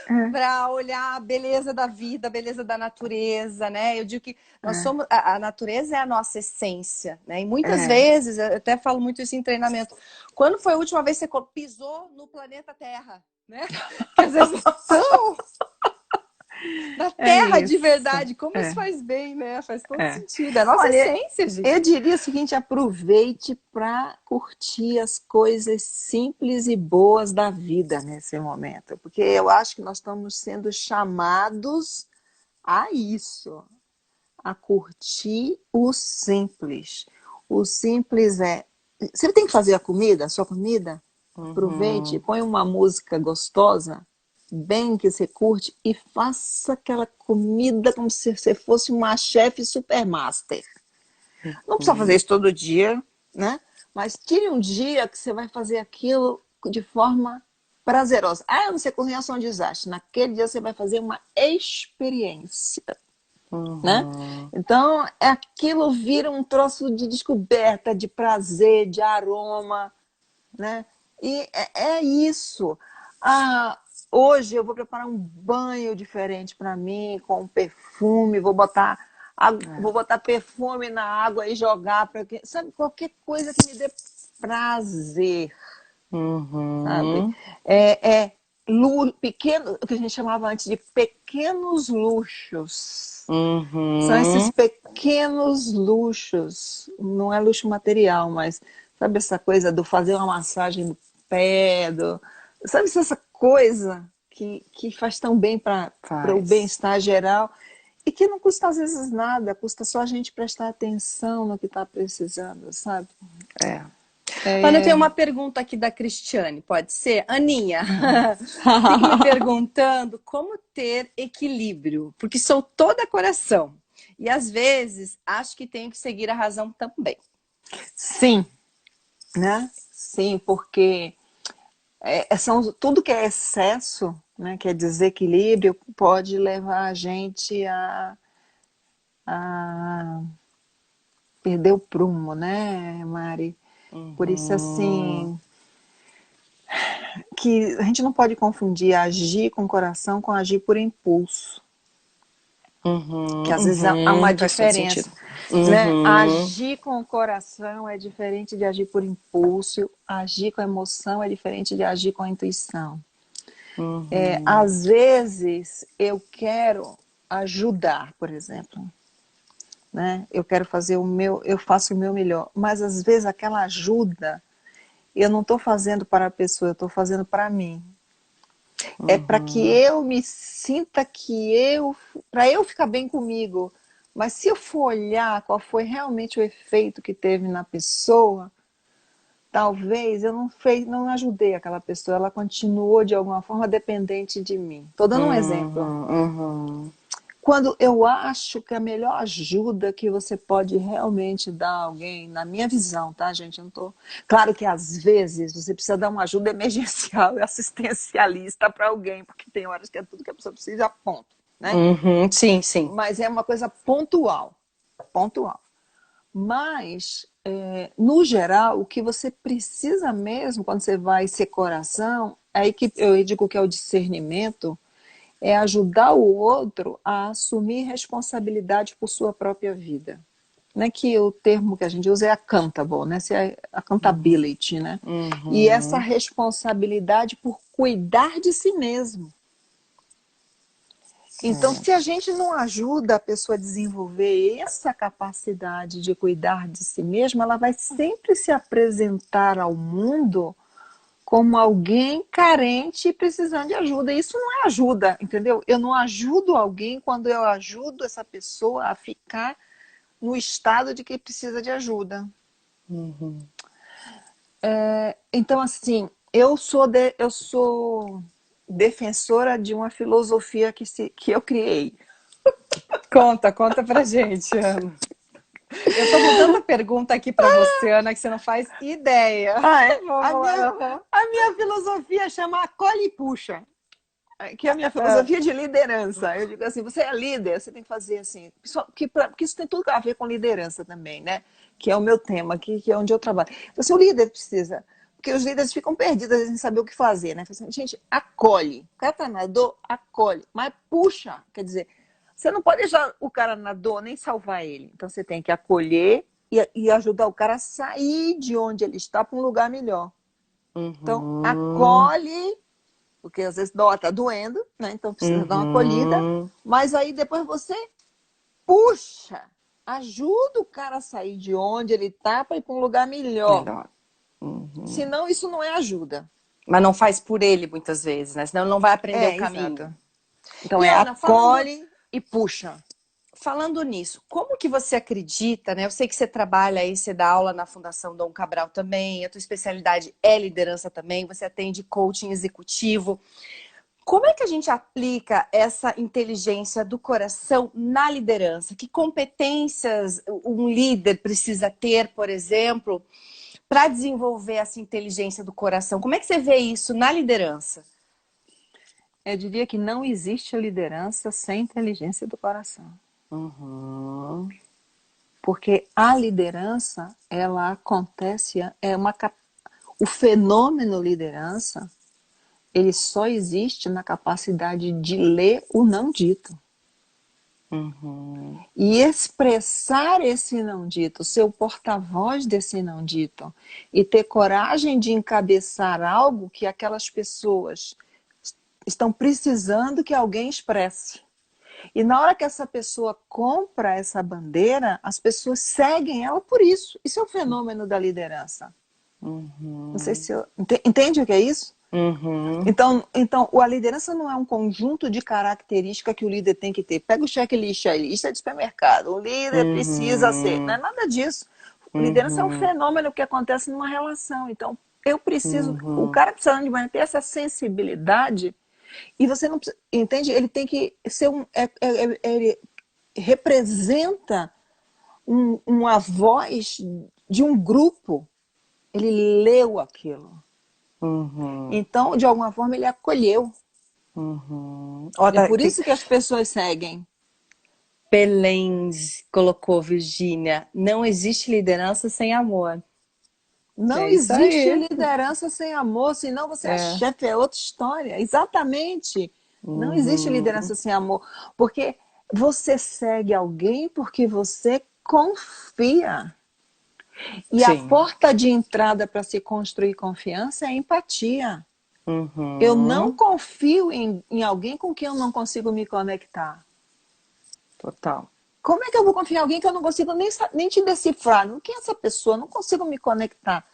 É, para olhar a beleza da vida, a beleza da natureza, né? Eu digo que nós é, somos a natureza é a nossa essência, né? E muitas é. vezes, eu até falo muito isso em treinamento. Quando foi a última vez que você pisou no planeta Terra, né? Que às vezes são na É Terra de isso. verdade, como isso É, faz bem, né? Faz todo é. sentido. É a nossa Olha, essência, eu gente. diria o seguinte: aproveite para curtir as coisas simples e boas da vida nesse momento, porque eu acho que nós estamos sendo chamados a isso, a curtir o simples. O simples é. Você tem que fazer a comida, a sua comida? Aproveite, Uhum. põe uma música gostosa, bem que você curte, e faça aquela comida como se você fosse uma chefe supermaster. Não precisa fazer Uhum. isso todo dia, né? Mas tire um dia que você vai fazer aquilo de forma prazerosa. Ah, eu não sei cozinhar, sou um desastre. Naquele dia você vai fazer uma experiência, né? Uhum. Então, aquilo vira um troço de descoberta, de prazer, de aroma, né? E é isso. Ah, hoje eu vou preparar um banho diferente para mim, com um perfume, vou botar perfume na água e jogar para que, sabe, qualquer coisa que me dê prazer, sabe? Uhum. Pequeno, o que a gente chamava antes de pequenos luxos. São esses Uhum. pequenos luxos, não é luxo material, mas sabe essa coisa do fazer uma massagem no pé, sabe essa coisa que faz tão bem para o Faz. bem-estar geral e que não custa às vezes nada, custa só a gente prestar atenção no que está precisando, sabe? É. Ana, eu tenho É... uma pergunta aqui da Cristiane, pode ser? Aninha, fico me perguntando como ter equilíbrio, porque sou toda coração. E às vezes acho que tenho que seguir a razão também. Sim, né? Sim, porque tudo que é excesso, né, que é desequilíbrio, pode levar a gente a perder o prumo, né, Mari? Por isso, Uhum. assim, que a gente não pode confundir agir com o coração com agir por impulso, que Uhum. às vezes há uma Faz todo sentido. diferença, né? Uhum. Agir com o coração é diferente de agir por impulso, agir com a emoção é diferente de agir com a intuição. Uhum. Às vezes eu quero ajudar, por exemplo, né? Eu quero fazer eu faço o meu melhor, mas às vezes aquela ajuda eu não estou fazendo para a pessoa, eu estou fazendo para mim. É para que Uhum. eu me sinta para eu ficar bem comigo. Mas se eu for olhar qual foi realmente o efeito que teve na pessoa, talvez eu não ajudei aquela pessoa, ela continuou de alguma forma dependente de mim. Estou dando um exemplo. Uhum. Quando eu acho que a melhor ajuda que você pode realmente dar a alguém, na minha visão, tá, gente? Eu não tô... Claro que às vezes você precisa dar uma ajuda emergencial e assistencialista para alguém, porque tem horas que é tudo que a pessoa precisa, ponto, né? Uhum. Sim, sim. Mas é uma coisa pontual, pontual. Mas, no geral, o que você precisa mesmo, quando você vai ser coração, é aí que eu digo que é o discernimento, é ajudar o outro a assumir responsabilidade por sua própria vida. Né, que o termo que a gente usa é accountable, né? Accountability, né? E essa Uhum. responsabilidade por cuidar de si mesmo. Então, se a gente não ajuda a pessoa a desenvolver essa capacidade de cuidar de si mesma, ela vai sempre se apresentar ao mundo como alguém carente e precisando de ajuda. Isso não é ajuda, entendeu? Eu não ajudo alguém quando eu ajudo essa pessoa a ficar no estado de que precisa de ajuda. Uhum. Então, assim, eu sou defensora de uma filosofia que eu criei. Conta pra gente, Ana. Eu tô com tanta pergunta aqui pra você, Ana, que você não faz ideia. Ah, é? Vamos lá. Uhum. A minha filosofia chama acolhe e puxa, que é a minha Ah, filosofia de liderança. Eu digo assim, você é líder, você tem que fazer assim, porque isso tem tudo a ver com liderança também, né? Que é o meu tema, que é onde eu trabalho. Então, assim, o líder precisa, porque os líderes ficam perdidos, às vezes, em saber o que fazer, né? Assim, gente, acolhe. O cara tá na dor, acolhe. Mas puxa, quer dizer, você não pode deixar o cara na dor, nem salvar ele. Então, você tem que acolher e ajudar o cara a sair de onde ele está para um lugar melhor. Então, uhum. acolhe, porque às vezes dó tá doendo, né? Então precisa dar uma acolhida, Uhum. mas aí depois você puxa, ajuda o cara a sair de onde ele tá para ir para um lugar melhor. Melhor. Uhum. Senão isso não é ajuda. Mas não faz por ele muitas vezes, né? Senão ele não vai aprender o É, exato. caminho. Então E é Ana, acolhe e puxa. falando nisso, como que você acredita, né? Eu sei que você trabalha aí, você dá aula na Fundação Dom Cabral também, a tua especialidade é liderança também, você atende coaching executivo. Como é que a gente aplica essa inteligência do coração na liderança? Que competências um líder precisa ter, por exemplo, para desenvolver essa inteligência do coração? Como é que você vê isso na liderança? Eu diria que não existe liderança sem inteligência do coração. Uhum. Porque a liderança, ela acontece, o fenômeno liderança, ele só existe na capacidade de ler o não dito. Uhum. E expressar esse não dito, ser o porta-voz desse não dito. E ter coragem de encabeçar algo que aquelas pessoas estão precisando que alguém expresse. E na hora que essa pessoa compra essa bandeira, as pessoas seguem ela por isso. Isso é o fenômeno da liderança. Não sei Uhum. se entende o que é isso? Uhum. Então, a liderança não é um conjunto de características que o líder tem que ter. Pega o checklist aí, lista de supermercado. O líder precisa ser. Não é Uhum. nada disso. Liderança é um Uhum. fenômeno que acontece numa relação. Então, eu preciso. O Uhum. cara precisa de ter essa sensibilidade. E você não precisa. Entende? Ele tem que ser um. Ele representa uma voz de um grupo. Ele leu aquilo. Uhum. Então, de alguma forma, ele acolheu. Uhum. Ó, É por isso que as pessoas seguem. Pelens colocou, Virgínia, não existe liderança sem amor. Não É isso existe aí. liderança sem amor, senão você é É. chefe, é outra história. Exatamente. Não existe Uhum. liderança sem amor. Porque você segue alguém porque você confia. E a Sim. porta de entrada para se construir confiança é a empatia. Eu não Uhum. confio em alguém com quem eu não consigo me conectar. Total. Como é que eu vou confiar em alguém que eu não consigo nem te decifrar? Quem é essa pessoa? Eu não consigo me conectar.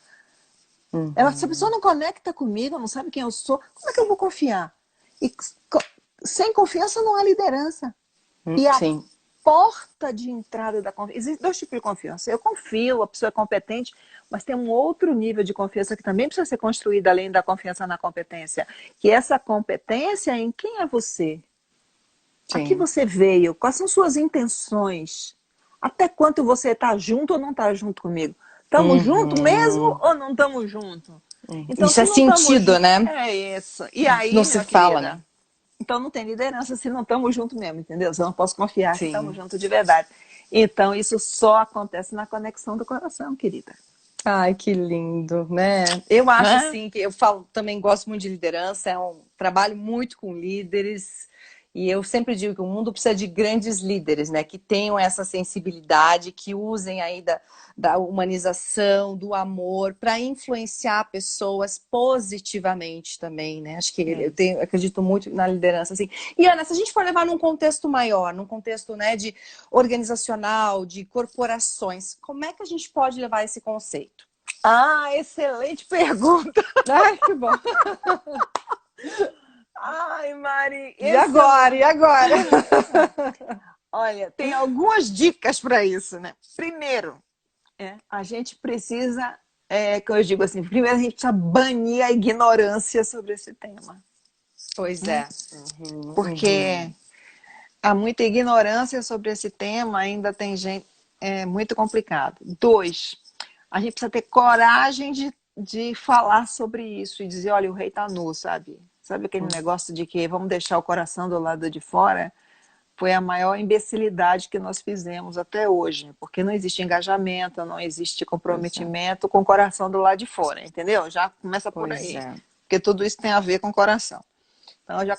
Essa pessoa Uhum. não conecta comigo, não sabe quem eu sou. Como é que eu vou confiar? E sem confiança não há liderança. E a Sim. porta de entrada da confiança... Existem dois tipos de confiança. Eu confio, a pessoa é competente, mas tem um outro nível de confiança que também precisa ser construído além da confiança na competência. Que essa competência é em quem é você. A que Sim. você veio? Quais são suas intenções? Até quanto você está junto ou não está junto comigo? Estamos junto mesmo ou não estamos junto? Então, Isso se é não estamos sentido, juntos, né? é isso. E Não aí, se minha fala, né? querida, então não tem liderança se não estamos juntos mesmo, entendeu? Se eu não posso confiar que estamos Sim. juntos de verdade. Então, isso só acontece na conexão do coração, querida. Ai, que lindo, né? Eu acho Né? assim que eu falo, também gosto muito de liderança, trabalho muito com líderes e eu sempre digo que o mundo precisa de grandes líderes, né? Que tenham essa sensibilidade, que usem aí da humanização, do amor para influenciar pessoas positivamente também, né? Acho que É isso. eu acredito muito na liderança, assim. E Ana, se a gente for levar num contexto maior, num contexto, né, de organizacional, de corporações, como é que a gente pode levar esse conceito? Ah, excelente pergunta. Ai, que bom. Ai, Mari, E agora? E agora? Olha, tem algumas dicas para isso, né? Primeiro, a gente precisa, que eu digo assim, primeiro a gente precisa banir a ignorância sobre esse tema. Pois Né? é. Uhum, Porque há muita ignorância sobre esse tema, ainda tem gente, muito complicado. Dois, a gente precisa ter coragem de falar sobre isso e dizer, olha, o rei tá nu, sabe? Sabe aquele negócio de que vamos deixar o coração do lado de fora? Foi a maior imbecilidade que nós fizemos até hoje, porque não existe engajamento, não existe comprometimento com o coração do lado de fora, entendeu? Já começa por pois aí, é. porque tudo isso tem a ver com o coração. Então, já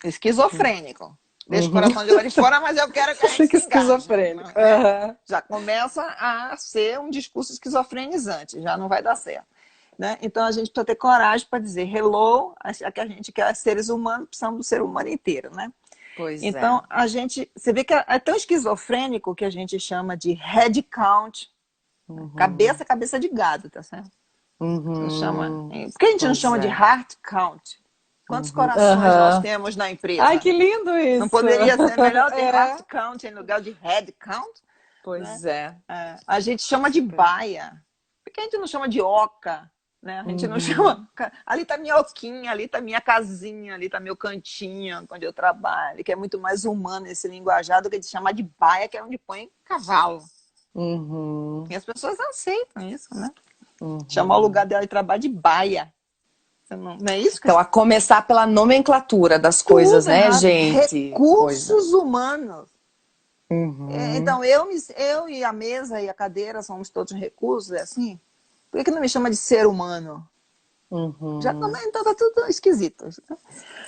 esquizofrênico. Deixa o Uhum. coração de lá de fora, mas eu quero que a gente Fica se engaje. esquizofrênico. Né? Uhum. Já começa a ser um discurso esquizofrenizante, já não vai dar certo. Né? Então a gente precisa ter coragem para dizer hello, que a gente quer seres humanos, precisamos do ser humano inteiro. Né? Pois é. Então você vê que é tão esquizofrênico que a gente chama de head count, Uhum. cabeça de gado, tá certo? Então, Uhum. por que a gente não Pois chama de é. heart count? Quantos Uhum. corações nós Uhum. temos na Ai, empresa? que lindo Não isso! poderia ser melhor ter É. heart count em lugar de head count? Né? Pois é. A gente chama de baia. Por que a gente não chama de oca? Né? A gente não Uhum. chama. Ali está minha oquinha, ali está minha casinha, ali está meu cantinho onde eu trabalho, que é muito mais humano esse linguajar do que de chamar de baia, que é onde põe cavalo. Uhum. E as pessoas aceitam isso, né? Uhum. Chamar o lugar dela de trabalho de baia. Não é isso que Então, a começar pela nomenclatura das coisas, tudo né, errado. gente? Pois é. Recursos humanos. Uhum. Então, eu e a mesa e a cadeira somos todos recursos, é assim? Por que não me chama de ser humano? Já Uhum. então tá tudo esquisito.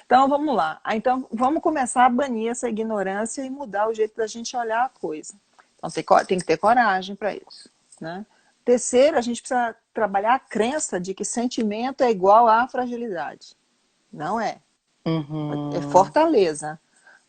Então, vamos lá. Então, vamos começar a banir essa ignorância e mudar o jeito da gente olhar a coisa. Então, tem que ter coragem para isso. Né? Terceiro, a gente precisa trabalhar a crença de que sentimento é igual à fragilidade. Não é. É Uhum. fortaleza.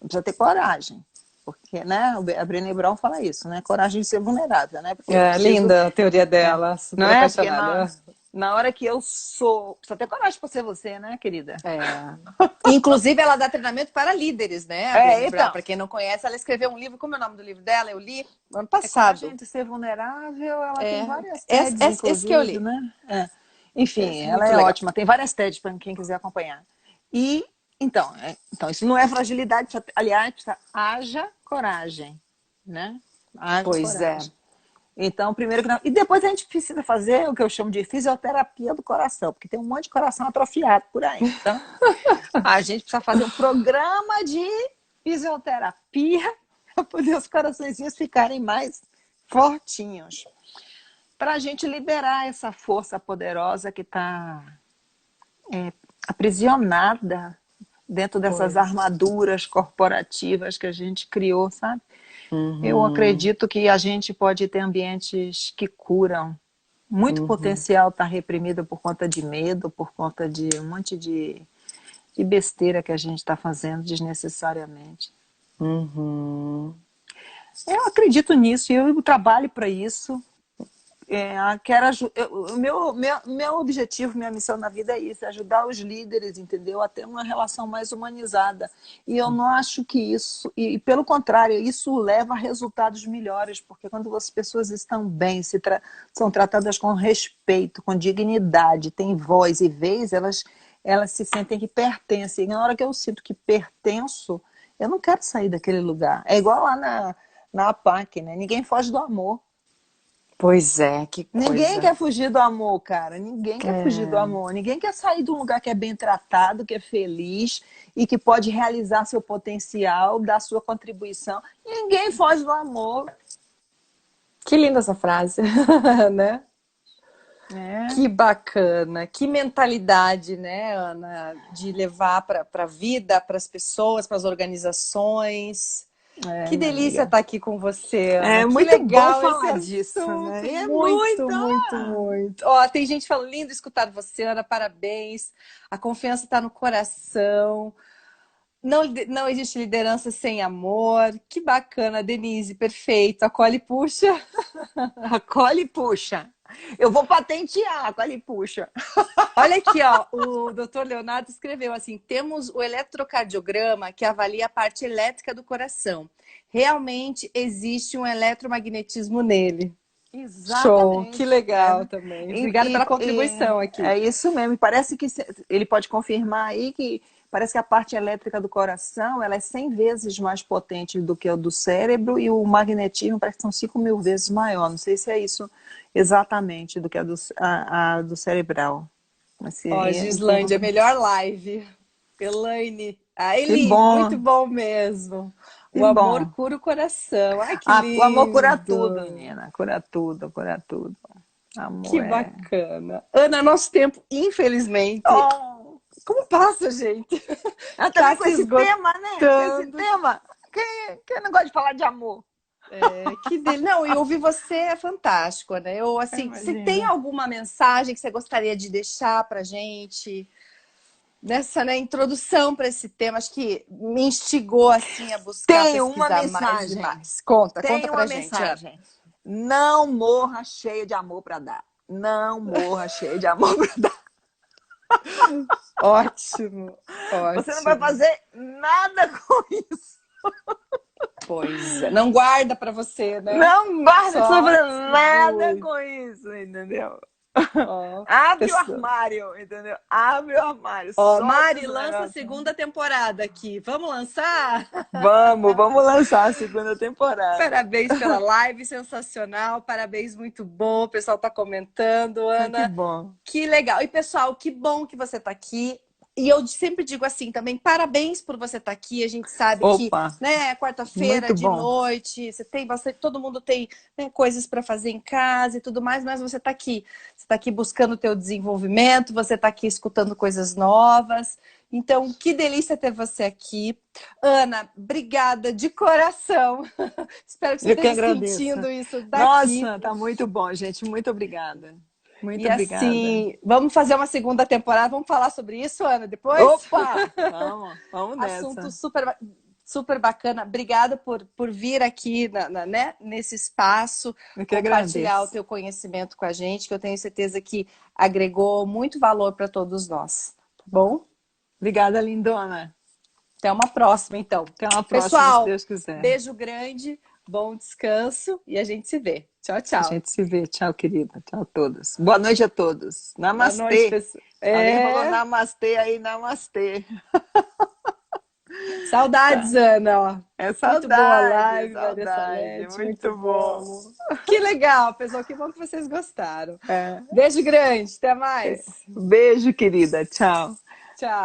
Precisa ter coragem. Porque, né, a Brené Brown fala isso, né? Coragem de ser vulnerável, né? Porque eu É, preciso... linda a teoria dela, Não super é? Porque apaixonada. na hora que eu sou... Precisa ter coragem para ser você, né, querida? É. Inclusive, ela dá treinamento para líderes, né? A Brené Brown, Então. para quem não conhece, ela escreveu um livro. Como é o nome do livro dela? Eu li ano Coragem passado. de ser vulnerável, ela tem várias Esse, TEDs, esse que eu inclusive, li. né? Enfim, Esse é ela muito é legal. ótima. Tem várias TEDs para quem quiser acompanhar. E, então, isso não é fragilidade. Aliás, haja coragem, né? Haja Pois é. coragem. Então, primeiro que não... E depois a gente precisa fazer o que eu chamo de fisioterapia do coração, porque tem um monte de coração atrofiado por aí. Então, a gente precisa fazer um programa de fisioterapia para poder os coraçõezinhos ficarem mais fortinhos. Para a gente liberar essa força poderosa que está aprisionada dentro dessas Pois. armaduras corporativas que a gente criou, sabe? Eu Uhum. acredito que a gente pode ter ambientes que curam. Muito Uhum. potencial está reprimido por conta de medo, por conta de um monte de besteira que a gente está fazendo desnecessariamente. Uhum. Eu acredito nisso e eu trabalho para isso. O meu objetivo, minha missão na vida é isso, é ajudar os líderes, entendeu? A ter uma relação mais humanizada. E eu não acho que isso, e pelo contrário, isso leva a resultados melhores, porque quando as pessoas estão bem, são tratadas com respeito, com dignidade, têm voz e vez, elas se sentem que pertencem. E na hora que eu sinto que pertenço, eu não quero sair daquele lugar. É igual lá na APAC, né? Ninguém foge do amor. Pois é, que coisa. Ninguém quer fugir do amor, cara. Ninguém quer fugir do amor. Ninguém quer sair de um lugar que é bem tratado, que é feliz e que pode realizar seu potencial, dar sua contribuição. Ninguém foge do amor. Que linda essa frase, né? É. Que bacana, que mentalidade, né, Ana, de levar para a vida, para as pessoas, para as organizações. Que delícia estar aqui com você, Ana. É que muito legal bom falar disso, né? É muito. Ó, tem gente falando, lindo escutar você, Ana, parabéns. A confiança está no coração. Não existe liderança sem amor. Que bacana, Denise, perfeito. Acolhe e puxa. Acolhe e puxa. Eu vou patentear, acolhe e puxa. Olha aqui, ó, o Dr. Leonardo escreveu assim: temos o eletrocardiograma que avalia a parte elétrica do coração. Realmente existe um eletromagnetismo nele. Exatamente. Show, que legal também. Obrigada pela contribuição aqui. É isso mesmo. Parece que ele pode confirmar aí que parece que a parte elétrica do coração ela é 100 vezes mais potente do que a do cérebro e o magnetismo parece que são 5.000 vezes maior. Não sei se é isso exatamente do que a do cerebral. Ó, Gislândia, melhor live. Elaine. Eli, muito bom mesmo. O amor cura o coração. Ai, que lindo. O amor cura tudo, menina. Cura tudo, cura tudo. Amor que bacana. Ana, nosso tempo, infelizmente... Como passa, gente? Tá com esse tema, né? Com esse tema. Quem não gosta de falar de amor? Não, e ouvir você é fantástico, né? Você tem alguma mensagem que você gostaria de deixar pra gente nessa, né, introdução para esse tema? Acho que me instigou assim a buscar pesquisar mais e mais. Conta pra gente. Mensagem. Não morra cheia de amor para dar. Não morra cheia de amor para dar. Ótimo. Você não vai fazer nada com isso. Pois é. Não guarda pra você, né? Não guarda, você não vai fazer nada com isso, entendeu? Abre o armário, entendeu? Abre o armário. Mari, lança a segunda temporada aqui. Vamos lançar? Vamos lançar a segunda temporada. Parabéns pela live, sensacional. Parabéns, muito bom. O pessoal tá comentando, Ana. Que bom. Que legal. E, pessoal, que bom que você tá aqui. E eu sempre digo assim também, parabéns por você estar aqui. A gente sabe que, né, quarta-feira de noite, você tem bastante, todo mundo tem, né, coisas para fazer em casa e tudo mais, mas você está aqui. Você está aqui buscando o teu desenvolvimento, você está aqui escutando coisas novas. Então, que delícia ter você aqui. Ana, obrigada de coração. Espero que você esteja sentindo isso daqui. Nossa, tá muito bom, gente. Muito obrigada. Muito obrigada. Assim, vamos fazer uma segunda temporada, vamos falar sobre isso, Ana, depois? Opa! Vamos nessa. Assunto super bacana. Obrigada por vir aqui né, nesse espaço, compartilhar o teu conhecimento com a gente, que eu tenho certeza que agregou muito valor para todos nós. Tá bom? Obrigada, lindona. Até uma próxima, então. Até uma próxima, pessoal, se Deus quiser. Beijo grande, bom descanso e a gente se vê. Tchau, tchau. A gente se vê. Tchau, querida. Tchau a todos. Boa noite a todos. Namastê. Boa noite, pessoal. Alguém falou namastê aí, namastê. Saudades, Ana. Ó. É saudade. Muito boa live, saudade. Muito bom. Que legal, pessoal. Que bom que vocês gostaram. Beijo grande. Até mais. Beijo, querida. Tchau. Tchau.